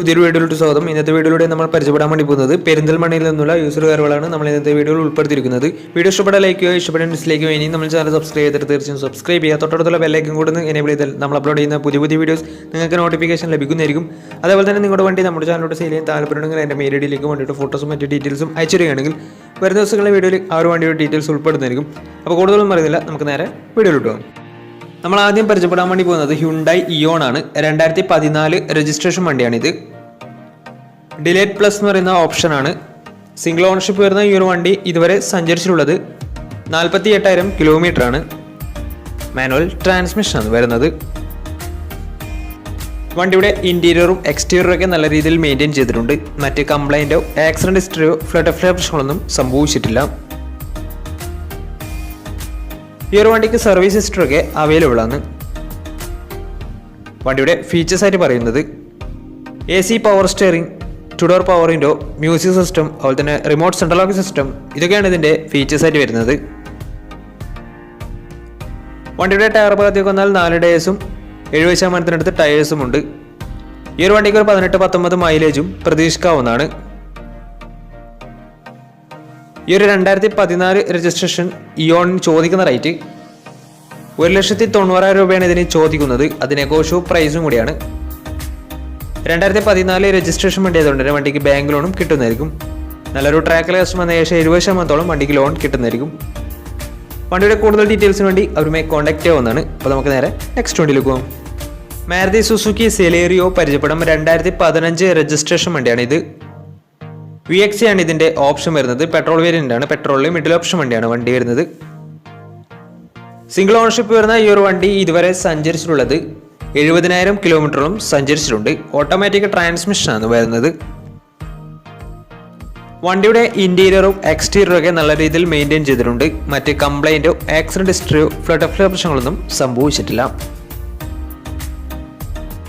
പുതിയൊരു വീഡിയോയിലോട്ട് സ്വാഗതം. ഇന്നത്തെ വീഡിയോയിലൂടെ നമ്മൾ പരിചയപ്പെടാൻ വേണ്ടി പോകുന്നത് പെരിന്തൽമണ്ണയിൽ നിന്നുള്ള യൂസർ കാറുകളാണ് നമ്മൾ ഇന്നത്തെ വീഡിയോയിൽ ഉൾപ്പെടുത്തിയിരിക്കുന്നത്. വീഡിയോ ഇഷ്ടപ്പെട്ട ലൈക്ക് ചെയ്യുക, ഇഷ്ടപ്പെട്ട ഡിസ്ലൈക്ക് ചെയ്യുക. ഇനി നമ്മൾ ചാനൽ സബ്സ്ക്രൈബ് ചെയ്തിട്ട് തീർച്ചയായും സബ്സ്ക്രൈബ് ചെയ്യുക. തൊട്ടടുത്തുള്ള ബെല്ലൈക്കൻ കൂടെ എനേബിൾ ചെയ്താൽ നമ്മൾ അപ്ലോഡ് ചെയ്യുന്ന പുതിയ വീഡിയോസ് നിങ്ങൾക്ക് നോട്ടിഫിക്കേഷൻ ലഭിക്കുന്നതായിരിക്കും. അതേപോലെ തന്നെ നിങ്ങളുടെ വണ്ടി നമ്മുടെ ചാനലോട് സെയിൽ ചെയ്യാൻ താല്പര്യമുണ്ടെങ്കിൽ എൻ്റെ മെയിൽ ഐഡിയിലേക്ക് വേണ്ടിയിട്ട് ഫോട്ടോസും മറ്റു ഡീറ്റെയിൽസും അയച്ചു തരികയാണെങ്കിൽ വരുന്ന ദിവസങ്ങളിലെ വീഡിയോയിൽ ആ ഒരു വണ്ടിയുടെ ഡീറ്റെയിൽസ് ഉൾപ്പെടുന്നതായിരിക്കും. അപ്പോൾ കൂടുതലൊന്നും പറയുന്നില്ല, നമുക്ക് നേരെ വീഡിയോയിലോട്ട് പോകാം. നമ്മൾ ആദ്യം പരിചയപ്പെടാൻ വേണ്ടി പോകുന്നത് ഹ്യുണ്ടായി ഇയോൺ ആണ്. 2014 രജിസ്ട്രേഷൻ വണ്ടിയാണിത്. ഡിലേറ്റ് പ്ലസ് എന്ന് പറയുന്ന ഓപ്ഷനാണ്. സിംഗിൾ ഓണർഷിപ്പ് വരുന്ന ഈ ഒരു വണ്ടി ഇതുവരെ സഞ്ചരിച്ചിട്ടുള്ളത് 48,000 കിലോമീറ്റർ ആണ്. മാനുവൽ ട്രാൻസ്മിഷനാണ് വരുന്നത്. വണ്ടിയുടെ ഇന്റീരിയറും എക്സ്റ്റീരിയറും ഒക്കെ നല്ല രീതിയിൽ മെയിൻറ്റെയിൻ ചെയ്തിട്ടുണ്ട്. മറ്റ് കംപ്ലൈൻറ്റോ ആക്സിഡന്റ് ഹിസ്റ്ററിയോ ഫ്ലഡ് പ്രശ്നങ്ങളൊന്നും സംഭവിച്ചിട്ടില്ല. ഈ ഒരു വണ്ടിക്ക് സർവീസ് ഹിസ്റ്ററൊക്കെ അവൈലബിൾ ആണ്. വണ്ടിയുടെ ഫീച്ചേഴ്സ് ആയിട്ട് പറയുന്നത് AC power steering, 2 door power window, music system, അതുപോലെ തന്നെ റിമോട്ട് സെൻട്രൽ ലോക്ക് സിസ്റ്റം, ഇതൊക്കെയാണ് ഇതിൻ്റെ ഫീച്ചേഴ്സ് ആയിട്ട് വരുന്നത്. വണ്ടിയുടെ ടയർ ഭാഗത്തേക്ക് വന്നാൽ 4 ടയേഴ്സും 70% ടയേഴ്സും ഉണ്ട്. ഈ ഒരു വണ്ടിക്ക് ഒരു 18-19 മൈലേജും പ്രതീക്ഷിക്കാവുന്നതാണ്. ഈ ഒരു 2014 രജിസ്ട്രേഷൻ ഇയോണിന് ചോദിക്കുന്ന റേറ്റ് 1,90,000 രൂപയാണ് ഇതിന് ചോദിക്കുന്നത്. അത് നെഗോഷ്യോ പ്രൈസും കൂടിയാണ്. 2014 രജിസ്ട്രേഷൻ വണ്ടി ആയതുകൊണ്ട് തന്നെ വണ്ടിക്ക് ബാങ്ക് ലോണും കിട്ടുന്നതായിരിക്കും. നല്ലൊരു ട്രാക്കിലെ കസ്റ്റമർ വന്ന ഏകദേശം 70% വണ്ടിക്ക് ലോൺ കിട്ടുന്നതായിരിക്കും. വണ്ടിയുടെ കൂടുതൽ ഡീറ്റെയിൽസിന് വേണ്ടി അവരുമായി കോൺടാക്ട് ചെയ്യാവുന്നതാണ്. അപ്പോൾ നമുക്ക് നേരെ നെക്സ്റ്റ് വണ്ടിയിലേക്ക് പോകാം. മാരുതി സുസുക്കി സെലേറിയോ പരിചയപ്പെടാം. 2015 രജിസ്ട്രേഷൻ വണ്ടിയാണ് ഇത്. VXC ആണ് ഇതിന്റെ ഓപ്ഷൻ വരുന്നത്. പെട്രോൾ വേരിയന്റ് ആണ്. പെട്രോളിൽ മിഡിൽ ഓപ്ഷൻ വണ്ടിയാണ് വണ്ടി വരുന്നത്. സിംഗിൾ ഓണർഷിപ്പ് വരുന്ന ഈ ഒരു വണ്ടി ഇതുവരെ സഞ്ചരിച്ചിട്ടുള്ളത് 70,000 കിലോമീറ്ററും സഞ്ചരിച്ചിട്ടുണ്ട്. ഓട്ടോമാറ്റിക് ട്രാൻസ്മിഷനാണ് വരുന്നത്. വണ്ടിയുടെ ഇന്റീരിയറും എക്സ്റ്റീരിയറും ഒക്കെ നല്ല രീതിയിൽ മെയിൻറ്റെയിൻ ചെയ്തിട്ടുണ്ട്. മറ്റ് കംപ്ലൈൻറ്റോ ആക്സിഡന്റ് ഹിസ്റ്ററിയോ ഫ്ലഡ് പ്രശ്നങ്ങളൊന്നും സംഭവിച്ചിട്ടില്ല.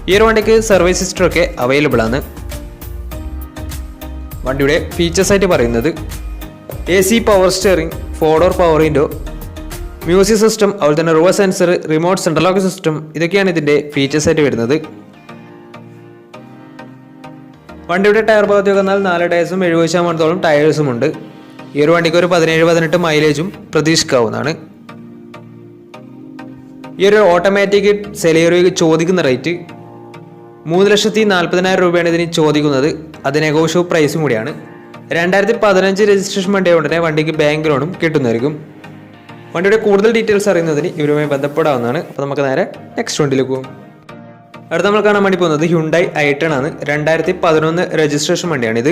ഈ ഒരു വണ്ടിക്ക് സർവീസ് ഹിസ്റ്ററൊക്കെ അവൈലബിൾ ആണ്. വണ്ടിയുടെ ഫീച്ചേഴ്സ് ആയിട്ട് പറയുന്നത് AC power steering, 4 door power window, music system, അതുപോലെ തന്നെ reverse sensor, remote central lock system, ഇതൊക്കെയാണ് ഇതിന്റെ ഫീച്ചേഴ്സ് ആയിട്ട് വരുന്നത്. വണ്ടിയുടെ ടയർ ഭാഗത്തേക്ക് വന്നാൽ 4 ടയേഴ്സും 70% ടയേഴ്സും ഉണ്ട്. ഈ ഒരു വണ്ടിക്ക് ഒരു 17-18 മൈലേജും പ്രതീക്ഷിക്കാവുന്നതാണ്. ഈ ഒരു ഓട്ടോമാറ്റിക് സെലേറിയോയ്ക്ക് ചോദിക്കുന്ന റേറ്റ് 3,40,000 രൂപയാണ് ഇതിന് ചോദിക്കുന്നത്. അത് നെഗോഷ്യോ പ്രൈസും കൂടിയാണ്. 2015 രജിസ്ട്രേഷൻ വണ്ടി ആയതുകൊണ്ട് തന്നെ വണ്ടിക്ക് ബാങ്ക് ലോണും കിട്ടുന്നതായിരിക്കും. വണ്ടിയുടെ കൂടുതൽ ഡീറ്റെയിൽസ് അറിയുന്നതിന് ഇവരുമായി ബന്ധപ്പെടാവുന്നതാണ്. അപ്പോൾ നമുക്ക് നേരെ നെക്സ്റ്റ് വണ്ടിയിലേക്ക് പോകും. അടുത്ത നമ്മൾ കാണാൻ വേണ്ടി പോകുന്നത് ഹ്യുണ്ടായി i10 ആണ്. 2011 രജിസ്ട്രേഷൻ വണ്ടിയാണിത്.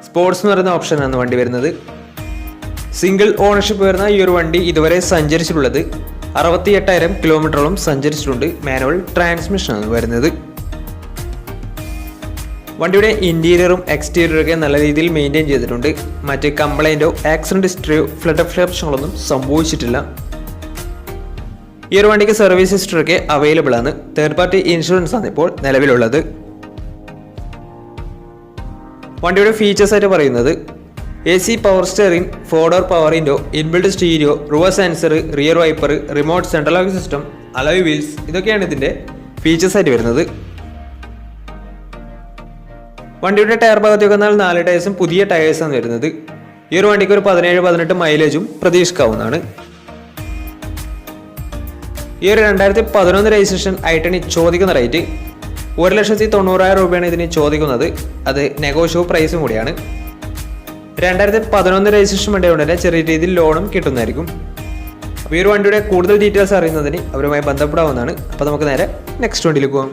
സ്പോർട്സ് എന്ന് പറയുന്ന ഓപ്ഷനാണ് വണ്ടി വരുന്നത്. സിംഗിൾ ഓണർഷിപ്പ് വരുന്ന ഈ ഒരു വണ്ടി ഇതുവരെ സഞ്ചരിച്ചിട്ടുള്ളത് 68,000 കിലോമീറ്ററോളം സഞ്ചരിച്ചിട്ടുണ്ട്. മാനുവൽ ട്രാൻസ്മിഷനാണ് വരുന്നത്. വണ്ടിയുടെ ഇന്റീരിയറും എക്സ്റ്റീരിയറും ഒക്കെ നല്ല രീതിയിൽ മെയിൻറ്റെയിൻ ചെയ്തിട്ടുണ്ട്. മറ്റ് കംപ്ലൈൻറ്റോ ആക്സിഡന്റ് ഹിസ്റ്ററിയോ ഫ്ലഡ് പ്രശ്നങ്ങളൊന്നും സംഭവിച്ചിട്ടില്ല. ഈ ഒരു വണ്ടിക്ക് സർവീസ് ഹിസ്റ്ററൊക്കെ അവൈലബിൾ ആണ്. തേർഡ് പാർട്ടി ഇൻഷുറൻസ് ആണ് ഇപ്പോൾ നിലവിലുള്ളത്. വണ്ടിയുടെ ഫീച്ചേഴ്സ് ആയിട്ട് പറയുന്നത് AC power steering, 4 door power window, inbuilt stereo, reverse sensor, rear wiper, remote central lock system, alloy wheels, ഇതൊക്കെയാണ് ഇതിന്റെ ഫീച്ചേഴ്സ് ആയിട്ട് വരുന്നത്. വണ്ടിയുടെ ടയർ ഭാഗത്തേക്ക് വന്നാൽ 4 ടയേഴ്സും പുതിയ ടയേഴ്സാണ് വരുന്നത്. ഈ ഒരു വണ്ടിക്ക് ഒരു 17-18 മൈലേജും പ്രതീക്ഷിക്കാവുന്നതാണ്. ഈ ഒരു 2011 രജിസ്ട്രേഷൻ i10 ചോദിക്കുന്ന റേറ്റ് 1,90,000 രൂപയാണ് ഇതിന് ചോദിക്കുന്നത്. അത് നെഗോഷ്യോ പ്രൈസും കൂടിയാണ്. 2011 രജിസ്ട്രേഷൻ വണ്ടി കൊണ്ട് തന്നെ ചെറിയ രീതിയിൽ ലോണും കിട്ടുന്നതായിരിക്കും. അപ്പോൾ ഈ ഒരു വണ്ടിയുടെ കൂടുതൽ ഡീറ്റെയിൽസ് അറിയുന്നതിന് അവരുമായി ബന്ധപ്പെടാവുന്നതാണ്. അപ്പോൾ നമുക്ക് നേരെ നെക്സ്റ്റ് വണ്ടിയിലേക്ക് പോകാം.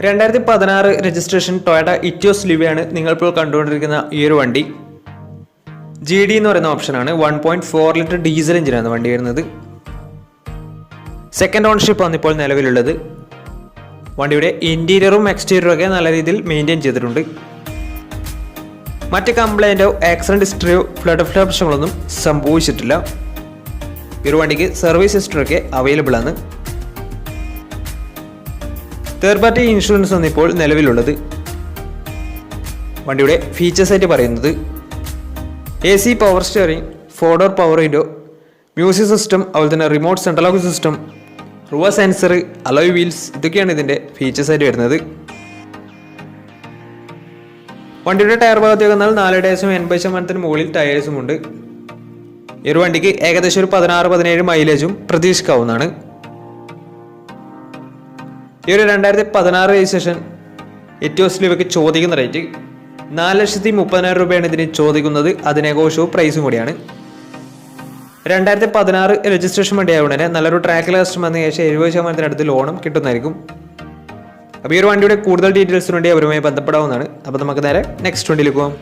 2016 രജിസ്ട്രേഷൻ ടൊയോട്ട ഇറ്റിയോസ് ലിവയാണ് നിങ്ങളിപ്പോൾ കണ്ടുകൊണ്ടിരിക്കുന്ന ഈ ഒരു വണ്ടി. GD എന്ന് പറയുന്ന ഓപ്ഷനാണ്. 1.4 ലിറ്റർ ഡീസൽ എഞ്ചിനാണ് വണ്ടി വരുന്നത്. സെക്കൻഡ് ഓണർഷിപ്പ് ആണ് ഇപ്പോൾ നിലവിലുള്ളത്. വണ്ടിയുടെ ഇന്റീരിയറും എക്സ്റ്റീരിയറും ഒക്കെ നല്ല രീതിയിൽ മെയിൻറ്റെയിൻ ചെയ്തിട്ടുണ്ട്. മറ്റ് കംപ്ലൈൻറ്റോ ആക്സിഡന്റ് ഹിസ്റ്ററിയോ ഫ്ലഡ് പ്രശ്നങ്ങളൊന്നും സംഭവിച്ചിട്ടില്ല. ഈ ഒരു വണ്ടിക്ക് സർവീസ് ഹിസ്റ്ററൊക്കെ അവൈലബിൾ ആണ്. തേർഡ് പാർട്ടി ഇൻഷുറൻസ് ആണ് ഇപ്പോൾ നിലവിലുള്ളത്. വണ്ടിയുടെ ഫീച്ചേഴ്സ് ആയിട്ട് പറയുന്നത് AC power steering, 4 door power window, music system, അതുപോലെ തന്നെ remote central lock system, reverse sensor, alloy wheels, ഇതൊക്കെയാണ് ഇതിൻ്റെ ഫീച്ചേഴ്സ് ആയിട്ട് വരുന്നത്. വണ്ടിയുടെ ടയർ ഭാഗത്തേക്ക് വന്നാൽ 4.80% മുകളിൽ ടയേഴ്സും ഉണ്ട്. ഈ ഒരു വണ്ടിക്ക് ഏകദേശം ഒരു 16-17 മൈലേജും പ്രതീക്ഷിക്കാവുന്നതാണ്. ഈ ഒരു 2016 രജിസ്ട്രേഷൻ എറ്റിയോസിൽ ഇവയ്ക്ക് ചോദിക്കുന്ന റേറ്റ് 4,30,000 രൂപയാണ് ഇതിന് ചോദിക്കുന്നത്. അത് നെഗോഷ്യബിൾ പ്രൈസും കൂടിയാണ്. 2016 രജിസ്ട്രേഷൻ വണ്ടിയായതുകൊണ്ട് തന്നെ നല്ലൊരു ട്രാക്ക് ലാസ്റ്റ് വന്ന ശേഷം 70% അടുത്ത് ലോണും കിട്ടുന്നതായിരിക്കും. അപ്പോൾ ഈ ഒരു വണ്ടിയുടെ കൂടുതൽ ഡീറ്റെയിൽസിന് വേണ്ടി അവരുമായി ബന്ധപ്പെടാവുന്നതാണ്. അപ്പോൾ നമുക്ക് നേരെ നെക്സ്റ്റ് വണ്ടിയിലേക്ക് പോകാം.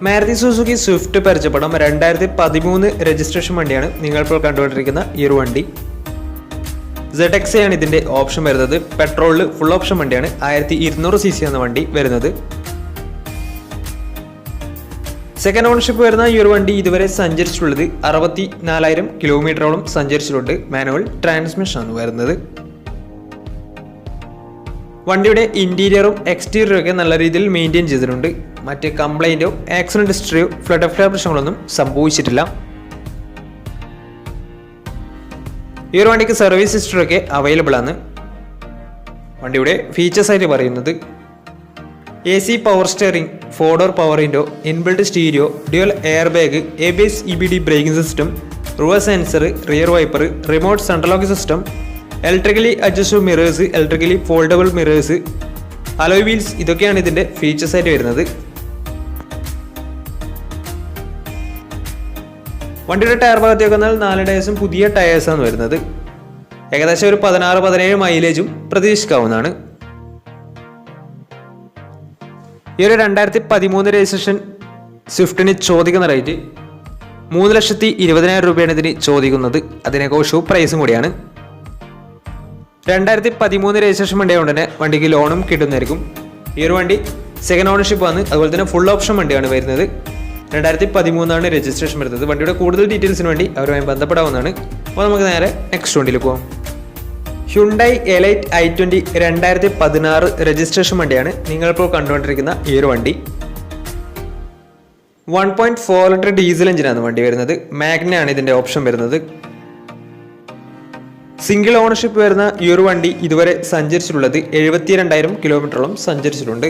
മാരുതി സുസുക്കി സ്വിഫ്റ്റ് പരിചയപ്പെടാം. 2013 രജിസ്ട്രേഷൻ വണ്ടിയാണ് നിങ്ങളിപ്പോൾ കണ്ടുകൊണ്ടിരിക്കുന്ന ഈ ഒരു വണ്ടി. ZX ആണ് ഇതിൻ്റെ ഓപ്ഷൻ വരുന്നത്. പെട്രോളിൽ ഫുൾ ഓപ്ഷൻ വണ്ടിയാണ്. 1200 cc എന്ന വണ്ടി വരുന്നത്. സെക്കൻഡ് ഓണർഷിപ്പ് വരുന്ന ഈ ഒരു വണ്ടി ഇതുവരെ സഞ്ചരിച്ചിട്ടുള്ളത് 64,000 കിലോമീറ്ററോളം സഞ്ചരിച്ചിട്ടുണ്ട്. മാനുവൽ ട്രാൻസ്മിഷൻ ആണ് വരുന്നത്. വണ്ടിയുടെ ഇന്റീരിയറും എക്സ്റ്റീരിയറും ഒക്കെ നല്ല രീതിയിൽ മെയിൻറ്റെയിൻ ചെയ്തിട്ടുണ്ട്. മറ്റ് കംപ്ലൈൻറ്റോ ആക്സിഡന്റ് ഹിസ്റ്ററിയോ ഫ്ലഡ് ഓഫ് പ്രശ്നങ്ങളൊന്നും സംഭവിച്ചിട്ടില്ല. ഈ ഒരു വണ്ടിക്ക് സർവീസ് ഹിസ്റ്ററി ഒക്കെ അവൈലബിൾ ആണ്. വണ്ടിയുടെ ഫീച്ചേഴ്സ് ആയിട്ട് പറയുന്നത് AC power steering, 4-door power window, inbuilt stereo, dual air bag, ABS EBD braking system, reverse sensor, rear wiper, remote central lock system, electrically adjustable mirrors, electrically foldable mirrors, alloy wheels, ഇതൊക്കെയാണ് ഇതിൻ്റെ features ആയിട്ട് വരുന്നത്. വണ്ടിയുടെ tyre ഭാഗത്തേക്ക് വന്നാൽ 4 ടയേഴ്സും പുതിയ ടയേഴ്സാണ് വരുന്നത്. ഏകദേശം ഒരു 16-17 മൈലേജും പ്രതീക്ഷിക്കാവുന്നതാണ്. ഈ ഒരു 2013 രജിസ്ട്രേഷൻ സ്വിഫ്റ്റിന് ചോദിക്കുന്ന റേറ്റ് 3,20,000 രൂപയാണ് ഇതിന് ചോദിക്കുന്നത്. അതിനെക്കുറിച്ച് പ്രൈസും കൂടിയാണ്. 2013 രജിസ്ട്രേഷൻ വണ്ടിയായതുകൊണ്ട് തന്നെ വണ്ടിക്ക് ലോണും കിട്ടുന്നതായിരിക്കും. ഈ ഒരു വണ്ടി സെക്കൻഡ് ഓണർഷിപ്പ് വന്ന് അതുപോലെ തന്നെ ഫുൾ ഓപ്ഷൻ വണ്ടിയാണ് വരുന്നത്. 2013 രജിസ്ട്രേഷൻ വരുന്നത്. വണ്ടിയുടെ കൂടുതൽ ഡീറ്റെയിൽസിന് വേണ്ടി അവരുമായി ബന്ധപ്പെടാവുന്നതാണ്. അപ്പോൾ നമുക്ക് നേരെ നെക്സ്റ്റ് വണ്ടിയിലേക്ക് പോകാം. ഹ്യുണ്ടായി എലൈറ്റ് i20 2016 രജിസ്ട്രേഷൻ വണ്ടിയാണ് നിങ്ങളിപ്പോൾ കണ്ടുകൊണ്ടിരിക്കുന്ന ഈ ഒരു വണ്ടി. 1.4 ലിറ്റർ ഡീസൽ എഞ്ചിനാണ് വണ്ടി വരുന്നത്. മാഗ്നയാണ് ഇതിൻ്റെ ഓപ്ഷൻ വരുന്നത്. സിംഗിൾ ഓണർഷിപ്പ് വരുന്ന ഈ ഒരു വണ്ടി ഇതുവരെ സഞ്ചരിച്ചിട്ടുള്ളത് 72,000 കിലോമീറ്ററോളം സഞ്ചരിച്ചിട്ടുണ്ട്.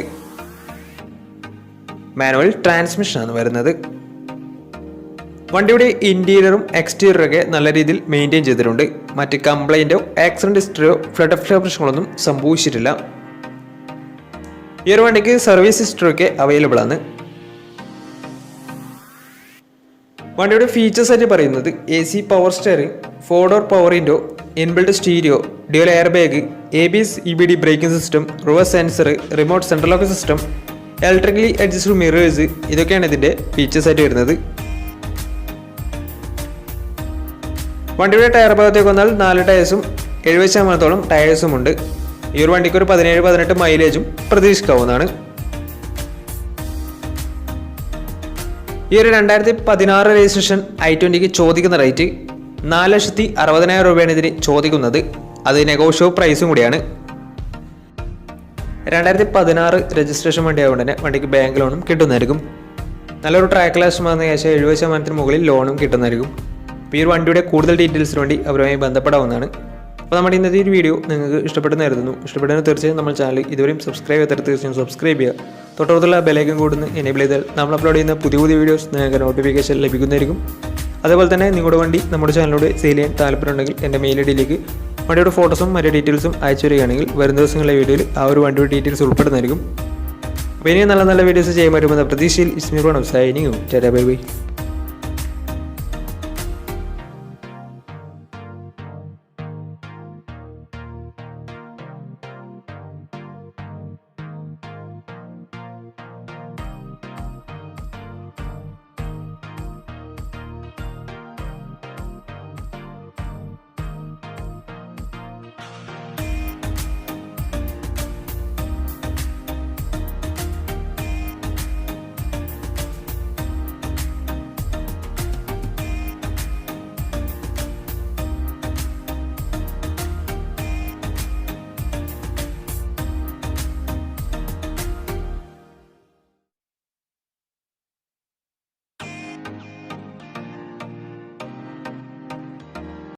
മാനുവൽ ട്രാൻസ്മിഷൻ ആണ് വരുന്നത്. വണ്ടിയുടെ ഇന്റീരിയറും എക്സ്റ്റീരിയറും ഒക്കെ നല്ല രീതിയിൽ മെയിൻറ്റെയിൻ ചെയ്തിട്ടുണ്ട്. മറ്റ് കംപ്ലൈൻറ്റോ ആക്സിഡന്റ് ഹിസ്റ്ററിയോ ഫ്ലഡ് ഓഫ് പ്രശ്നങ്ങളൊന്നും സംഭവിച്ചിട്ടില്ല. ഈ ഒരു വണ്ടിക്ക് സർവീസ് ഹിസ്റ്ററി ഒക്കെ അവൈലബിൾ ആണ്. വണ്ടിയുടെ ഫീച്ചേഴ്സ് ആയിട്ട് പറയുന്നത് AC power steering, 4-door power window, inbuilt stereo, dual air bag, ABS EBD braking system, reverse sensor, remote central lock system, electrically adjustable mirrors, ഇതൊക്കെയാണ് ഇതിൻ്റെ ഫീച്ചേഴ്സ് ആയിട്ട് വരുന്നത്. വണ്ടിയുടെ ടയർ ഭാഗത്തേക്ക് വന്നാൽ 4 ടയേഴ്സും 70% ടയേഴ്സും ഉണ്ട്. ഈ ഒരു വണ്ടിക്ക് ഒരു 17-18 മൈലേജും പ്രതീക്ഷിക്കാവുന്നതാണ്. ഈ ഒരു 2016 രജിസ്ട്രേഷൻ i20ക്ക് ചോദിക്കുന്ന റേറ്റ് 4,60,000 രൂപയാണ് ഇതിന് ചോദിക്കുന്നത്. അത് നെഗോഷ്യബിൾ പ്രൈസും കൂടിയാണ്. 2016 രജിസ്ട്രേഷൻ വണ്ടി ആയതുകൊണ്ട് തന്നെ വണ്ടിക്ക് ബാങ്ക് ലോണും കിട്ടുന്നതായിരിക്കും. നല്ലൊരു ട്രാക്ക് ലാസ്റ്റ് വന്ന ശേഷം 70% മുകളിൽ ലോണും കിട്ടുന്നതായിരിക്കും. അപ്പോൾ ഈ ഒരു വണ്ടിയുടെ കൂടുതൽ ഡീറ്റെയിൽസിന് വേണ്ടി അവരുമായി ബന്ധപ്പെടാവുന്നതാണ്. അപ്പോൾ നമ്മുടെ ഇന്നത്തെ ഒരു വീഡിയോ നിങ്ങൾക്ക് ഇഷ്ടപ്പെടുന്നതായിരുന്നു. ഇഷ്ടപ്പെടുന്ന തീർച്ചയായും നമ്മൾ ചാനൽ ഇതുവരെയും സബ്സ്ക്രൈബ് ചെയ്തിട്ട് തീർച്ചയായും സബ്സ്ക്രൈബ് ചെയ്യുക. തൊട്ടടുത്തുള്ള ബെലൈക്കൻ കൂടുന്ന എനേബിൾ ചെയ്താൽ നമ്മൾ അപ്ലോഡ് ചെയ്യുന്ന പുതിയ വീഡിയോസ് നിങ്ങൾക്ക് നോട്ടിഫിക്കേഷൻ ലഭിക്കുന്നതായിരിക്കും. അതുപോലെ തന്നെ നിങ്ങളുടെ വണ്ടി നമ്മുടെ ചാനലിലൂടെ സെയിൽ ചെയ്യാൻ താല്പര്യമുണ്ടെങ്കിൽ എൻ്റെ മെയിൽ ഐഡിയിലേക്ക് വണ്ടിയുടെ ഫോട്ടോസും മറ്റു ഡീറ്റെയിൽസും അയച്ചു വരികയാണെങ്കിൽ വരും ദിവസങ്ങളിലെ വീഡിയോയിൽ ആ ഒരു വണ്ടിയുടെ ഡീറ്റെയിൽസ് ഉൾപ്പെടുന്നതായിരിക്കും. അപ്പോൾ ഇനിയും നല്ല നല്ല വീഡിയോസ് ചെയ്യാൻ പറ്റുമെന്ന പ്രതീക്ഷയിൽ ഇസ്മീർ സൈനിങ്. Bye bye.